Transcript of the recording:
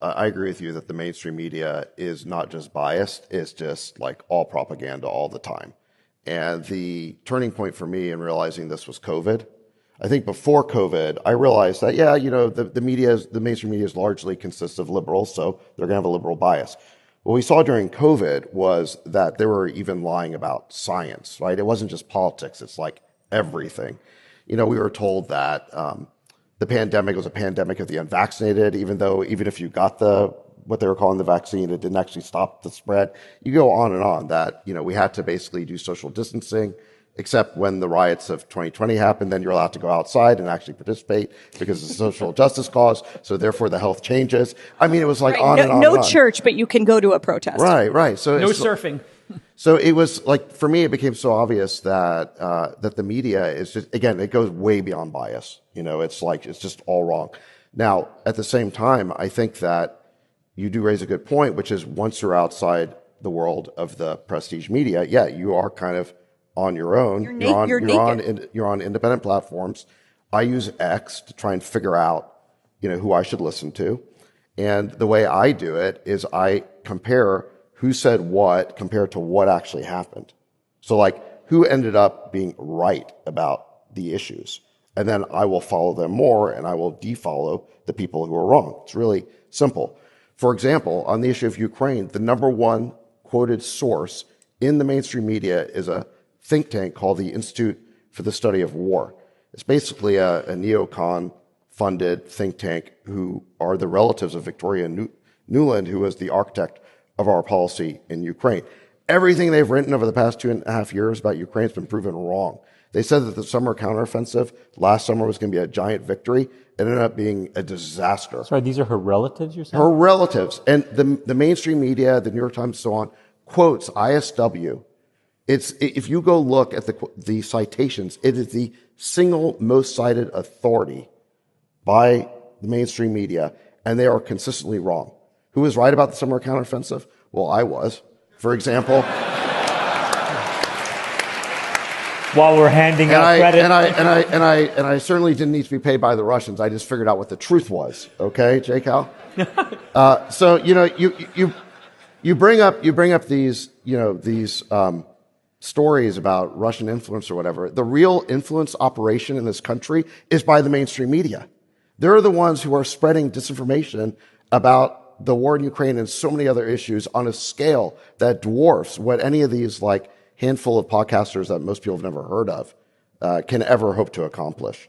I agree with you that the mainstream media is not just biased, it's just like all propaganda all the time. And the turning point for me in realizing this was COVID. I think before COVID, I realized that, yeah, the mainstream media largely consists of liberals, so they're going to have a liberal bias. What we saw during COVID was that they were even lying about science, right? It wasn't just politics, it's like everything. We were told that the pandemic was a pandemic of the unvaccinated, even if you got what they were calling the vaccine, it didn't actually stop the spread. You go on and on that, we had to basically do social distancing, except when the riots of 2020 happened, then you're allowed to go outside and actually participate because it's a social justice cause. So therefore the health changes. I mean, it was like on and on. No and on. church, but you can go to a protest. Right. So no surfing. So it was like, for me, it became so obvious that that the media is just, again, it goes way beyond bias. It's just all wrong. Now, at the same time, I think that you do raise a good point, which is once you're outside the world of the prestige media, yeah, you are kind of on your own. You're on independent platforms. I use X to try and figure out, who I should listen to. And the way I do it is I compare who said what compared to what actually happened. So like who ended up being right about the issues. And then I will follow them more and I will defollow the people who are wrong. It's really simple. For example, on the issue of Ukraine, the number one quoted source in the mainstream media is a think tank called the Institute for the Study of War. It's basically a neocon-funded think tank who are the relatives of Victoria Nuland, who was the architect of our policy in Ukraine. Everything they've written over the past 2.5 years about Ukraine has been proven wrong. They said that the summer counteroffensive last summer was going to be a giant victory. It ended up being a disaster. Sorry, these are her relatives, you're saying? Her relatives. And the mainstream media, the New York Times, so on, quotes ISW. If you go look at the citations, it is the single most cited authority by the mainstream media, and they are consistently wrong. Who was right about the summer counteroffensive? Well, I was, for example. While we're handing out credit. And I certainly didn't need to be paid by the Russians. I just figured out what the truth was. Okay, J. Cal? So, you bring up these, these stories about Russian influence or whatever. The real influence operation in this country is by the mainstream media. They're the ones who are spreading disinformation about the war in Ukraine and so many other issues on a scale that dwarfs what any of these like handful of podcasters that most people have never heard of can ever hope to accomplish.